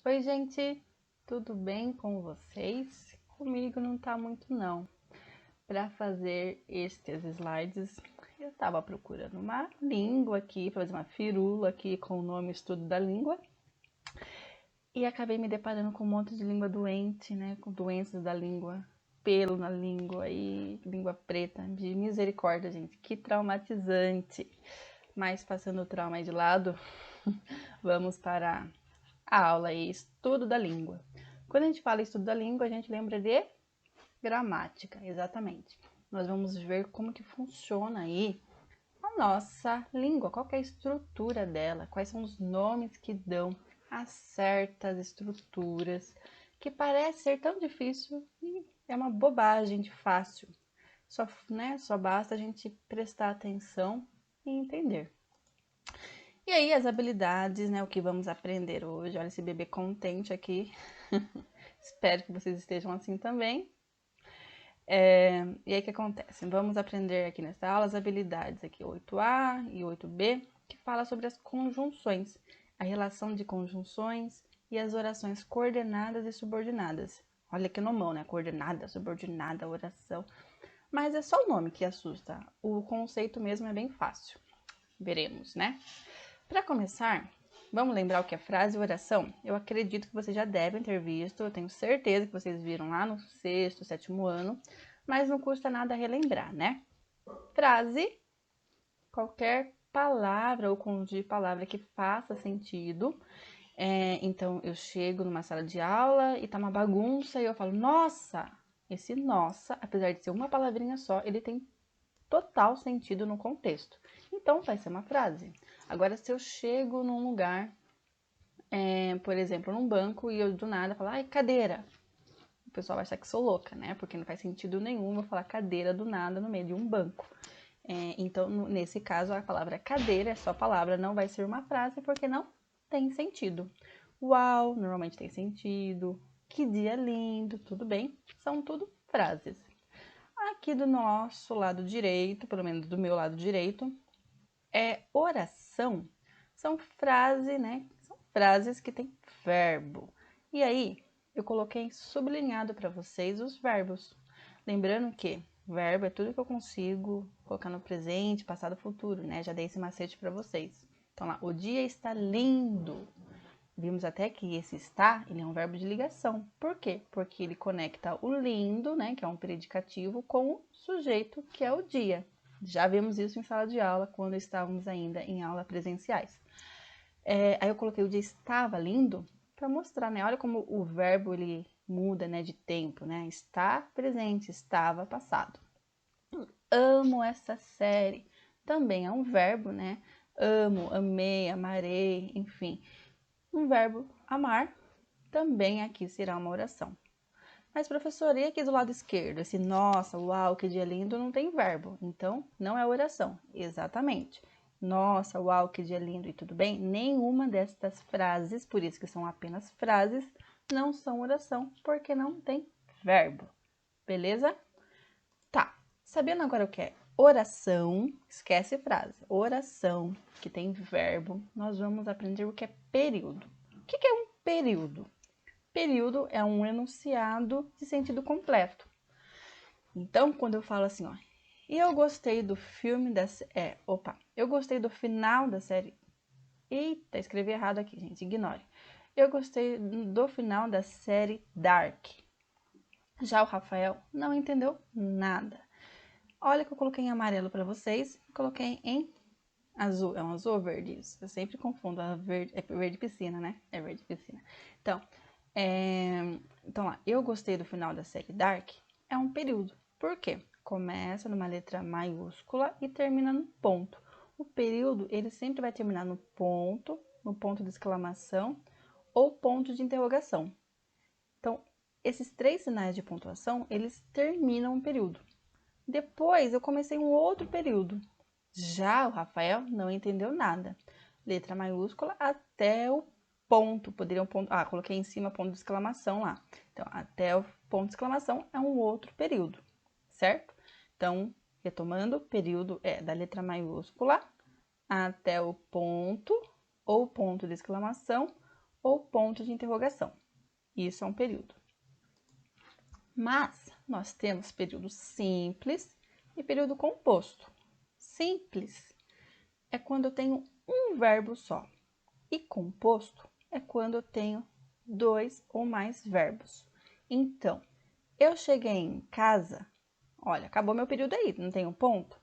Oi, gente, tudo bem com vocês? Comigo não tá muito não. Para fazer estes slides, eu estava procurando uma língua aqui, para fazer uma firula aqui com o nome Estudo da Língua. E acabei me deparando com um monte de língua doente, né? Com doenças da língua, pelo na língua e língua preta. De misericórdia, gente, que traumatizante. Mas passando o trauma aí de lado, vamos para a aula aí, estudo da língua. Quando a gente fala estudo da língua, a gente lembra de gramática, exatamente. Nós vamos ver como que funciona aí a nossa língua, qual que é a estrutura dela, quais são os nomes que dão a certas estruturas, que parece ser tão difícil e é uma bobagem de fácil. Só basta a gente prestar atenção e entender. E aí, as habilidades, né? O que vamos aprender hoje. Olha esse bebê contente aqui. Espero que vocês estejam assim também. E aí, o que acontece? Vamos aprender aqui nessa aula as habilidades aqui 8A e 8B, que fala sobre as conjunções, a relação de conjunções e as orações coordenadas e subordinadas. Olha que nomão, né? Coordenada, subordinada, oração. Mas é só o nome que assusta. O conceito mesmo é bem fácil. Veremos, né? Para começar, vamos lembrar o que é frase e oração? Eu acredito que vocês já devem ter visto, eu tenho certeza que vocês viram lá no sexto, sétimo ano, mas não custa nada relembrar, né? Frase, qualquer palavra ou conjunto de palavra que faça sentido. Então, eu chego numa sala de aula e tá uma bagunça e eu falo, nossa! Esse nossa, apesar de ser uma palavrinha só, ele tem total sentido no contexto. Então, vai ser uma frase. Agora, se eu chego num lugar, por exemplo, num banco, e eu do nada falo, ai, cadeira. O pessoal vai achar que sou louca, né? Porque não faz sentido nenhum eu falar cadeira do nada no meio de um banco. Então, nesse caso, a palavra cadeira é só palavra, não vai ser uma frase, porque não tem sentido. Uau, normalmente tem sentido. Que dia lindo, tudo bem? São tudo frases. Aqui do nosso lado direito, pelo menos do meu lado direito, é oração. São frases, né? São frases que têm verbo. E aí, eu coloquei sublinhado para vocês os verbos. Lembrando que verbo é tudo que eu consigo colocar no presente, passado, futuro, né? Já dei esse macete para vocês. Então lá, o dia está lindo. Vimos até que esse está, ele é um verbo de ligação. Por quê? Porque ele conecta o lindo, né, que é um predicativo, com o sujeito, que é o dia. Já vimos isso em sala de aula, quando estávamos ainda em aula presenciais. Aí eu coloquei o dia estava lindo, para mostrar, né, olha como o verbo, ele muda, né, de tempo, né, está presente, estava passado. Amo essa série, também é um verbo, né, amo, amei, amarei, enfim. Um verbo amar também aqui será uma oração. Mas, professora, e aqui do lado esquerdo? Esse nossa, uau, que dia lindo, não tem verbo. Então, não é oração. Exatamente. Nossa, uau, que dia lindo e tudo bem? Nenhuma destas frases, por isso que são apenas frases, não são oração, porque não tem verbo. Beleza? Tá. Sabendo agora o que é oração, esquece frase. Oração, que tem verbo, nós vamos aprender o que é período. O que é um período? Período é um enunciado de sentido completo. Então, quando eu falo assim, ó, e eu gostei do filme da eu gostei do final da série. Eita, escrevi errado aqui, gente, ignore. Eu gostei do final da série Dark. Já o Rafael não entendeu nada. Olha que eu coloquei em amarelo para vocês, coloquei em azul. É um azul ou verde isso? Eu sempre confundo. É verde piscina, né? É verde piscina. Então, então lá, eu gostei do final da série Dark. É um período. Por quê? Começa numa letra maiúscula e termina no ponto. O período, ele sempre vai terminar no ponto de exclamação ou ponto de interrogação. Então, esses três sinais de pontuação, eles terminam um período. Depois, eu comecei um outro período. Já o Rafael não entendeu nada. Letra maiúscula até o ponto. Poderiam ponto. Ah, coloquei em cima ponto de exclamação lá. Então, até o ponto de exclamação é um outro período, certo? Então, retomando, período é da letra maiúscula até o ponto ou ponto de exclamação ou ponto de interrogação. Isso é um período. Mas nós temos período simples e período composto. Simples é quando eu tenho um verbo só. E composto é quando eu tenho 2 ou mais verbos. Então, eu cheguei em casa, olha, acabou meu período aí, não tem um ponto?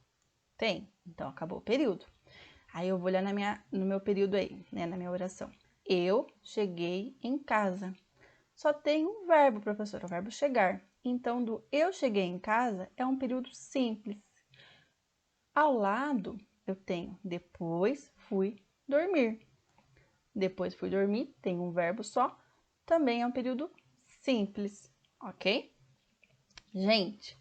Tem, então acabou o período. Aí eu vou olhar no meu período aí, né, na minha oração. Eu cheguei em casa. Só tem um verbo, professora, o verbo chegar. Então, do eu cheguei em casa é um período simples. Ao lado, eu tenho depois fui dormir. Depois fui dormir, tem um verbo só, também é um período simples, ok? Gente,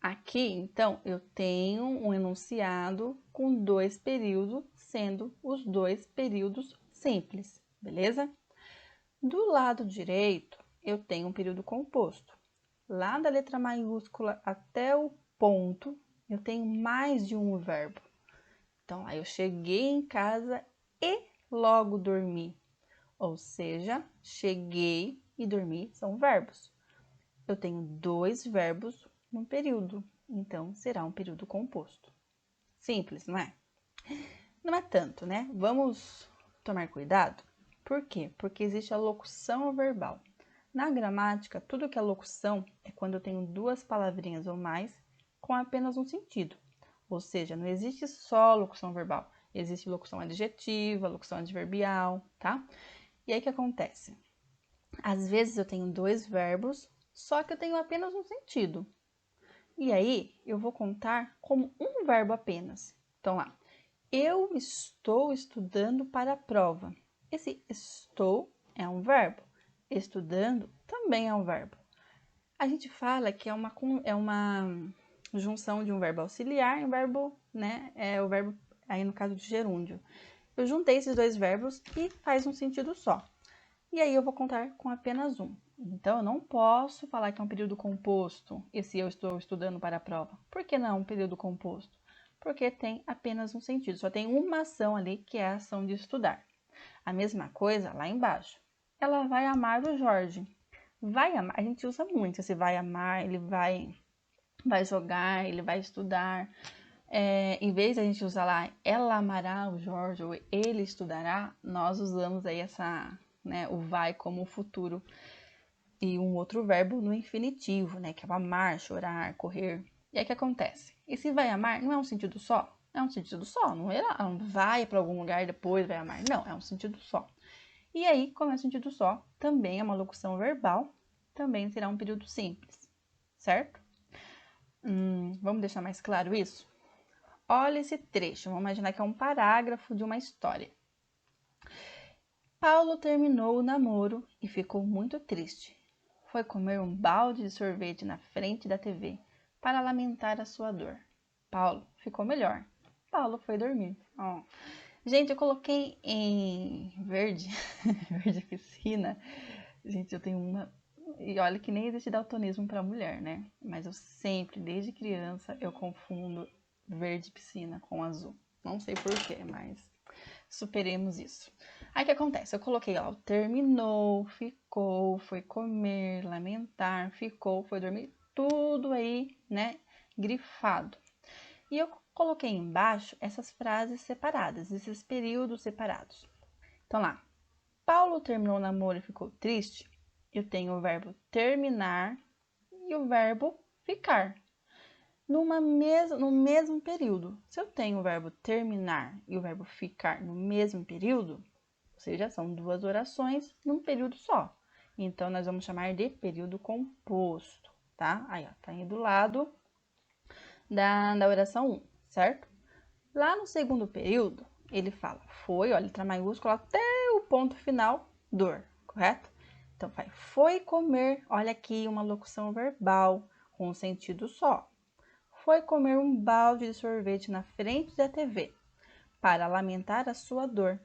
aqui, então, eu tenho um enunciado com 2 períodos, sendo os 2 períodos simples, beleza? Do lado direito, eu tenho um período composto. Lá da letra maiúscula até o ponto, eu tenho mais de um verbo. Então, aí eu cheguei em casa e logo dormi. Ou seja, cheguei e dormi são verbos. Eu tenho 2 verbos num período, então será um período composto. Simples, não é? Não é tanto, né? Vamos tomar cuidado. Por quê? Porque existe a locução verbal. Na gramática, tudo que é locução é quando eu tenho 2 palavrinhas ou mais com apenas um sentido. Ou seja, não existe só locução verbal. Existe locução adjetiva, locução adverbial, tá? E aí o que acontece? Às vezes eu tenho 2 verbos, só que eu tenho apenas um sentido. E aí eu vou contar como um verbo apenas. Então lá, eu estou estudando para a prova. Esse estou é um verbo. Estudando também é um verbo. A gente fala que é uma junção de um verbo auxiliar e um verbo, né? É o verbo aí no caso de gerúndio. Eu juntei esses 2 verbos e faz um sentido só. E aí eu vou contar com apenas um. Então, eu não posso falar que é um período composto, esse eu estou estudando para a prova. Por que não é um período composto? Porque tem apenas um sentido, só tem uma ação ali, que é a ação de estudar. A mesma coisa lá embaixo. Ela vai amar o Jorge. Vai amar, a gente usa muito esse vai amar, ele vai jogar, ele vai estudar. Em vez de a gente usar lá, ela amará o Jorge, ou ele estudará, nós usamos aí né, o vai como futuro e um outro verbo no infinitivo, né, que é o amar, chorar, correr. E aí o que acontece? Esse vai amar não é um sentido só? É um sentido só, não vai para algum lugar e depois vai amar. Não, é um sentido só. E aí, como é um sentido só, também é uma locução verbal, também será um período simples, certo? Vamos deixar mais claro isso? Olha esse trecho, vamos imaginar que é um parágrafo de uma história. Paulo terminou o namoro e ficou muito triste. Foi comer um balde de sorvete na frente da TV para lamentar a sua dor. Paulo ficou melhor. Paulo foi dormir. Oh. Gente, eu coloquei em verde, verde piscina. Gente, eu tenho uma... E olha que nem existe daltonismo para mulher, né? Mas eu sempre, desde criança, eu confundo verde piscina com azul. Não sei porquê, mas superemos isso. Aí o que acontece? Eu coloquei lá, terminou, ficou, foi comer, lamentar, ficou, foi dormir, tudo aí, né, grifado. E eu coloquei embaixo essas frases separadas, esses períodos separados. Então lá, Paulo terminou o namoro e ficou triste. Eu tenho o verbo terminar e o verbo ficar. No mesmo período. Se eu tenho o verbo terminar e o verbo ficar no mesmo período, ou seja, são 2 orações num período só. Então, nós vamos chamar de período composto, tá? Aí, ó, tá aí do lado da oração 1, certo? Lá no segundo período, ele fala foi, ó, letra maiúscula até o ponto final, dor, correto? Então, foi comer, olha aqui uma locução verbal com um sentido só. Foi comer um balde de sorvete na frente da TV para lamentar a sua dor.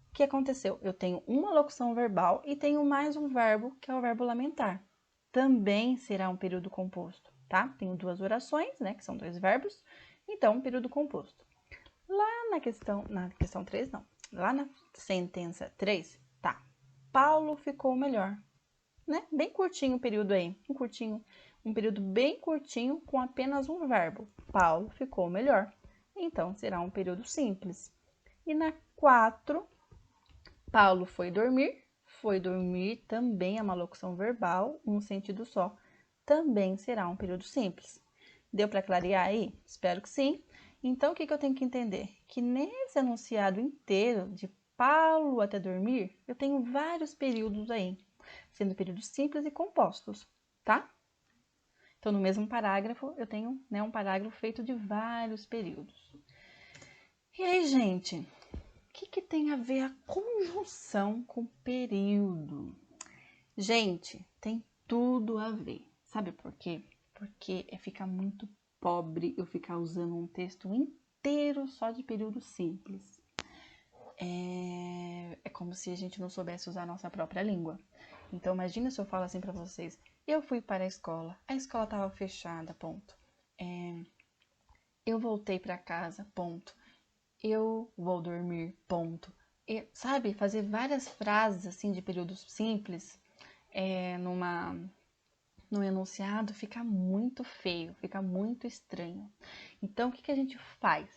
O que aconteceu? Eu tenho uma locução verbal e tenho mais um verbo, que é o verbo lamentar. Também será um período composto, tá? Tenho 2 orações, né, que são 2 verbos, então um período composto. Lá na questão 3, não. Lá na sentença 3, tá. Paulo ficou melhor, né? Bem curtinho o período aí, um período bem curtinho com apenas um verbo. Paulo ficou melhor. Então, será um período simples. E na 4, Paulo foi dormir. Foi dormir também é uma locução verbal, um sentido só. Também será um período simples. Deu para clarear aí? Espero que sim. Então, o que eu tenho que entender? Que nesse enunciado inteiro, de Paulo até dormir, eu tenho vários períodos aí, sendo períodos simples e compostos, tá? Então, no mesmo parágrafo, eu tenho, né, um parágrafo feito de vários períodos. E aí, gente, o que tem a ver a conjunção com período? Gente, tem tudo a ver. Sabe por quê? Porque fica muito pobre eu ficar usando um texto inteiro só de período simples. É como se a gente não soubesse usar a nossa própria língua. Então, imagina se eu falo assim para vocês. Eu fui para a escola estava fechada, ponto. Eu voltei para casa, ponto. Eu vou dormir, ponto. E, sabe, fazer várias frases assim de períodos simples num enunciado fica muito feio, fica muito estranho. Então, o que a gente faz?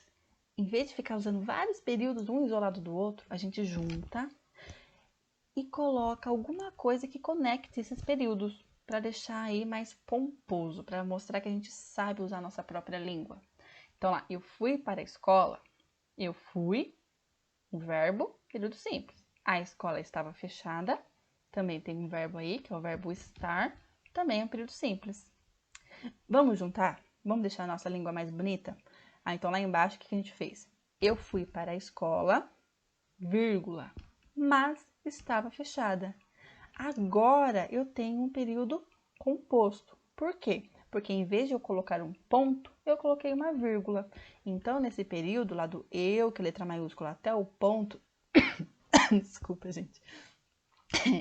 Em vez de ficar usando vários períodos, um isolado do outro, a gente junta e coloca alguma coisa que conecte esses períodos, para deixar aí mais pomposo, para mostrar que a gente sabe usar a nossa própria língua. Então, lá, eu fui para a escola, eu fui, o verbo, período simples. A escola estava fechada, também tem um verbo aí, que é o verbo estar, também é um período simples. Vamos juntar? Vamos deixar a nossa língua mais bonita? Então, lá embaixo, o que a gente fez? Eu fui para a escola, vírgula, mas estava fechada. Agora, eu tenho um período composto. Por quê? Porque em vez de eu colocar um ponto, eu coloquei uma vírgula. Então, nesse período, lá do eu, que é letra maiúscula, até o ponto... Desculpa, gente.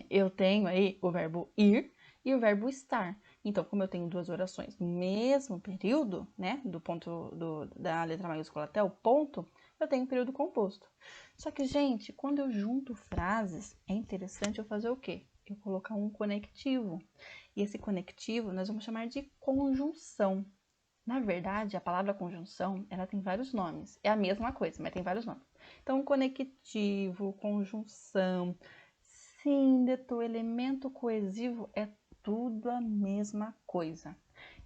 Eu tenho aí o verbo ir e o verbo estar. Então, como eu tenho duas orações no mesmo período, né, do ponto da letra maiúscula até o ponto, eu tenho um período composto. Só que, gente, quando eu junto frases, é interessante eu fazer o quê? Eu colocar um conectivo. E esse conectivo nós vamos chamar de conjunção. Na verdade, a palavra conjunção, ela tem vários nomes. É a mesma coisa, mas tem vários nomes. Então, conectivo, conjunção, síndeto, elemento coesivo, é tudo a mesma coisa.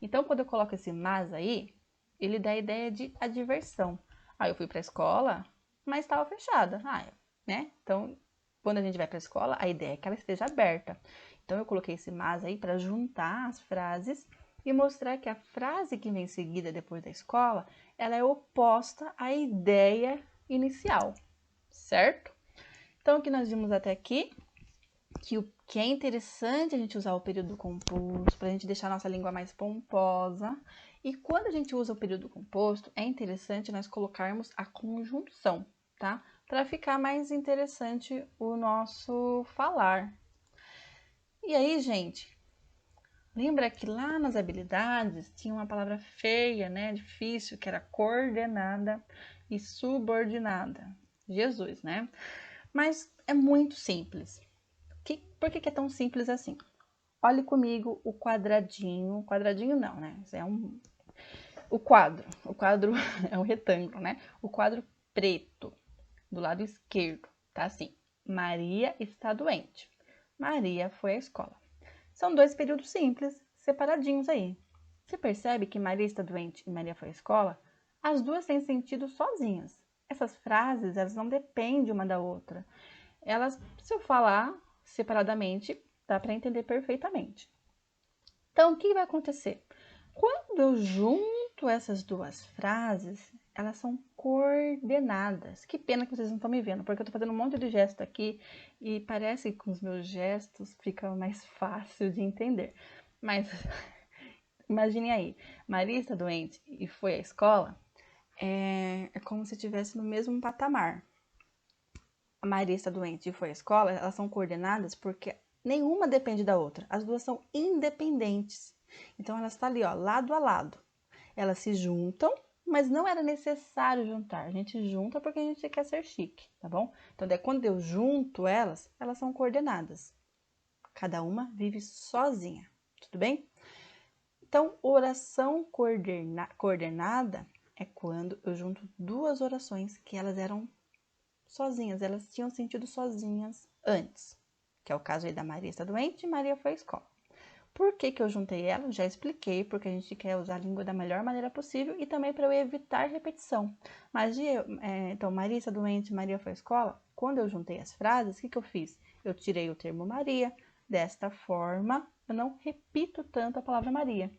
Então, quando eu coloco esse mas aí, ele dá a ideia de adversão. Eu fui para a escola, mas estava fechada. Né? Então, quando a gente vai para a escola, a ideia é que ela esteja aberta. Então, eu coloquei esse mas aí para juntar as frases e mostrar que a frase que vem seguida depois da escola, ela é oposta à ideia inicial, certo? Então, o que nós vimos até aqui, que é interessante a gente usar o período composto para a gente deixar a nossa língua mais pomposa. E quando a gente usa o período composto, é interessante nós colocarmos a conjunção, tá? Para ficar mais interessante o nosso falar. E aí, gente, lembra que lá nas habilidades tinha uma palavra feia, né? Difícil, que era coordenada e subordinada. Jesus, né? Mas é muito simples. Por que é tão simples assim? Olhe comigo o quadradinho. Quadradinho não, né? Isso é o quadro. O quadro é um retângulo, né? O quadro preto do lado esquerdo tá assim. Maria está doente. Maria foi à escola. São dois períodos simples, separadinhos aí. Você percebe que Maria está doente e Maria foi à escola? As duas têm sentido sozinhas. Essas frases, elas não dependem uma da outra. Elas, se eu falar separadamente, dá para entender perfeitamente. Então, o que vai acontecer? Quando eu junto essas duas frases, elas são coordenadas. Que pena que vocês não estão me vendo, porque eu estou fazendo um monte de gesto aqui e parece que com os meus gestos fica mais fácil de entender. Mas imagine aí, Maria está doente e foi à escola, é como se estivesse no mesmo patamar. A Maria está doente e foi à escola, elas são coordenadas porque nenhuma depende da outra. As duas são independentes. Então, elas estão ali, ó, lado a lado. Elas se juntam, mas não era necessário juntar. A gente junta porque a gente quer ser chique, tá bom? Então, daí, quando eu junto elas, elas são coordenadas. Cada uma vive sozinha, tudo bem? Então, oração coordenada é quando eu junto duas orações que elas eram sozinhas, elas tinham sentido sozinhas antes, que é o caso aí da Maria está doente e Maria foi à escola. Por que eu juntei elas? Já expliquei, porque a gente quer usar a língua da melhor maneira possível e também para eu evitar repetição. Mas, então, Maria está doente, Maria foi à escola. Quando eu juntei as frases, o que eu fiz? Eu tirei o termo Maria. Desta forma, eu não repito tanto a palavra Maria.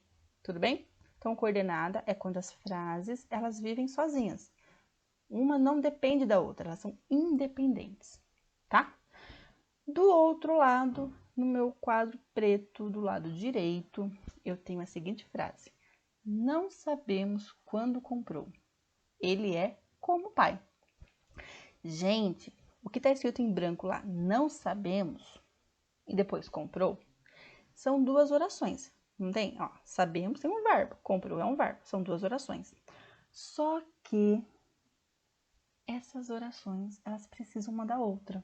Tudo bem? Então, coordenada é quando as frases, elas vivem sozinhas. Uma não depende da outra, elas são independentes, tá? Do outro lado, no meu quadro preto do lado direito, eu tenho a seguinte frase: não sabemos quando comprou. Ele é como o pai. Gente, o que está escrito em branco lá, não sabemos, e depois comprou, são duas orações. Não tem? Ó, sabemos tem um verbo, comprou é um verbo, são duas orações. Só que essas orações, elas precisam uma da outra.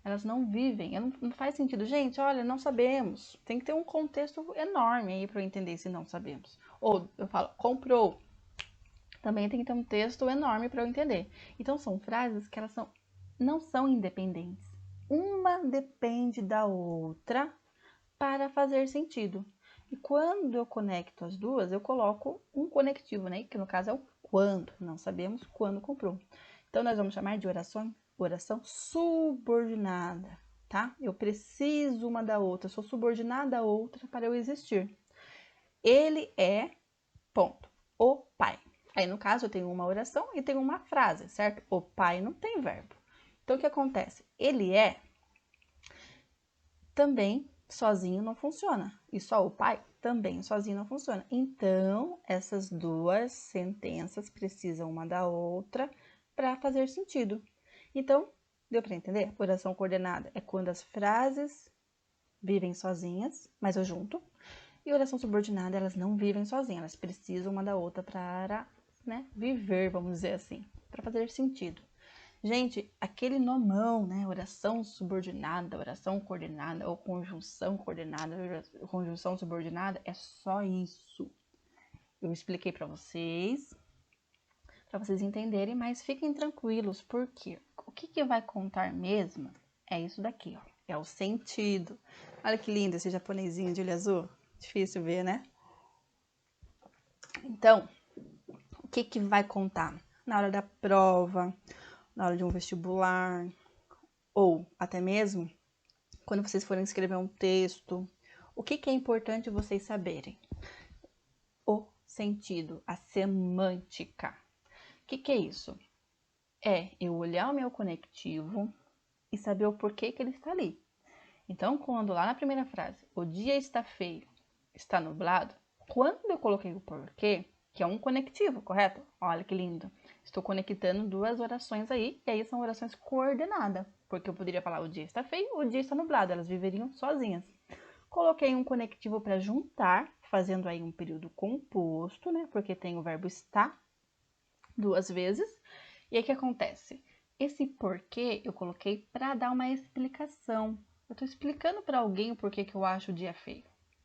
Elas não vivem, não faz sentido. Gente, olha, não sabemos. Tem que ter um contexto enorme aí para eu entender se não sabemos. Ou eu falo, comprou. Também tem que ter um texto enorme para eu entender. Então, são frases que elas não são independentes. Uma depende da outra para fazer sentido. E quando eu conecto as duas, eu coloco um conectivo, né? Que no caso é o quando. Não sabemos quando comprou. Então, nós vamos chamar de oração subordinada, tá? Eu preciso uma da outra, sou subordinada a outra para eu existir. Ele é, ponto, o pai. Aí, no caso, eu tenho uma oração e tenho uma frase, certo? O pai não tem verbo. Então, o que acontece? Ele é também sozinho não funciona. E só o pai também sozinho não funciona. Então, essas duas sentenças precisam uma da outra para fazer sentido. Então, deu para entender? Oração coordenada é quando as frases vivem sozinhas, mas eu junto. E oração subordinada, elas não vivem sozinhas, elas precisam uma da outra para, né, viver, vamos dizer assim, para fazer sentido. Gente, aquele nomão, né? Oração subordinada, oração coordenada, ou conjunção coordenada, conjunção subordinada, é só isso. Eu expliquei para vocês entenderem, mas fiquem tranquilos, porque o que vai contar mesmo é isso daqui, ó. É o sentido. Olha que lindo esse japonesinho de olho azul. Difícil ver, né? Então, o que vai contar? Na hora da prova, na hora de um vestibular, ou até mesmo quando vocês forem escrever um texto, o que é importante vocês saberem? O sentido, a semântica. O que é isso? É eu olhar o meu conectivo e saber o porquê que ele está ali. Então, quando lá na primeira frase, o dia está feio, está nublado, quando eu coloquei o porquê, que é um conectivo, correto? Olha que lindo. Estou conectando duas orações aí, e aí são orações coordenadas, porque eu poderia falar o dia está feio, o dia está nublado, elas viveriam sozinhas. Coloquei um conectivo para juntar, fazendo aí um período composto, né? Porque tem o verbo estar duas vezes. E aí o que acontece? Esse porquê eu coloquei para dar uma explicação. Eu estou explicando para alguém o porquê que eu acho o dia feio.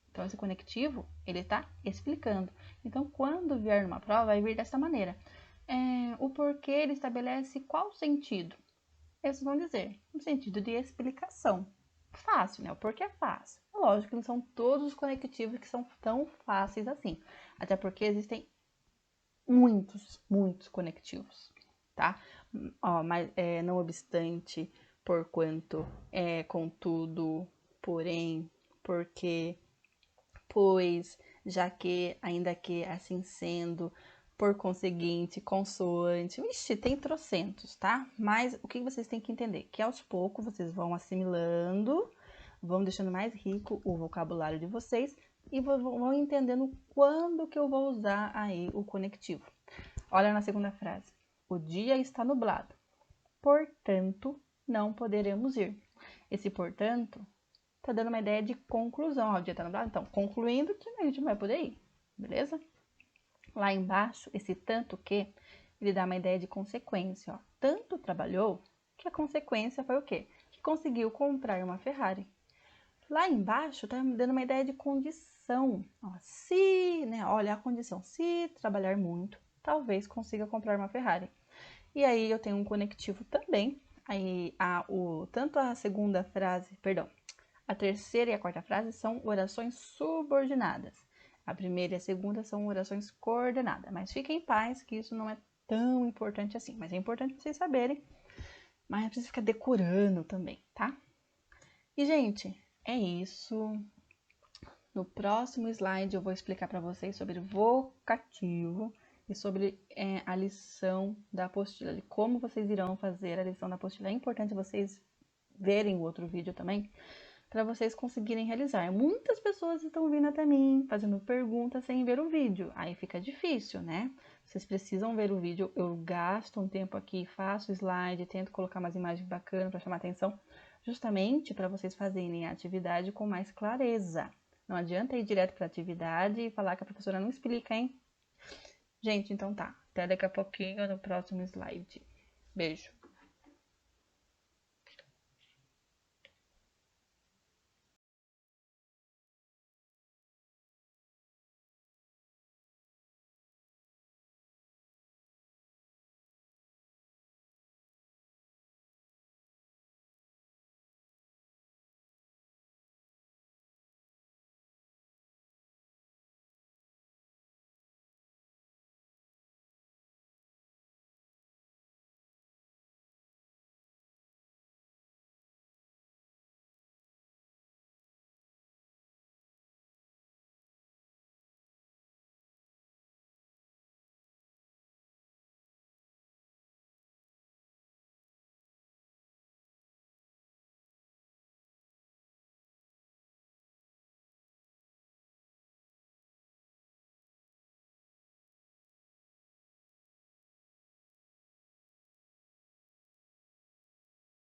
Então, esse conectivo, ele está explicando. Então, quando vier numa prova, vai vir dessa maneira. O porquê, ele estabelece qual sentido? Eles vão dizer, no sentido de explicação. Fácil, né? O porquê é fácil. É lógico que não são todos os conectivos que são tão fáceis assim. Até porque existem muitos conectivos, tá? Ó, mas não obstante, porquanto, contudo, porém, porque, pois, já que, ainda que, assim sendo, por conseguinte, consoante. Ixi, tem trocentos, tá? Mas o que vocês têm que entender? Que aos poucos vocês vão assimilando, vão deixando mais rico o vocabulário de vocês e vão entendendo quando que eu vou usar aí o conectivo. Olha na segunda frase. O dia está nublado, portanto, não poderemos ir. Esse portanto tá dando uma ideia de conclusão. O dia está nublado, então, concluindo que a gente não vai poder ir, beleza? Lá embaixo, esse tanto que, ele dá uma ideia de consequência, ó. Tanto trabalhou que a consequência foi o quê? Que conseguiu comprar uma Ferrari. Lá embaixo tá me dando uma ideia de condição. Ó, se, né, olha a condição, se trabalhar muito, talvez consiga comprar uma Ferrari. E aí eu tenho um conectivo também. Aí tanto a segunda frase, perdão, a terceira e a quarta frase são orações subordinadas. A primeira e a segunda são orações coordenadas. Mas fiquem em paz que isso não é tão importante assim. Mas é importante vocês saberem. Mas não precisa ficar decorando também, tá? E, gente, é isso. No próximo slide eu vou explicar para vocês sobre vocativo e sobre a lição da apostila, de como vocês irão fazer a lição da apostila. É importante vocês verem o outro vídeo também, para vocês conseguirem realizar. Muitas pessoas estão vindo até mim, fazendo perguntas sem ver o vídeo. Aí fica difícil, né? Vocês precisam ver o vídeo. Eu gasto um tempo aqui, faço slide, tento colocar umas imagens bacanas para chamar atenção, justamente para vocês fazerem a atividade com mais clareza. Não adianta ir direto para a atividade e falar que a professora não explica, hein? Gente, então tá. Até daqui a pouquinho no próximo slide. Beijo.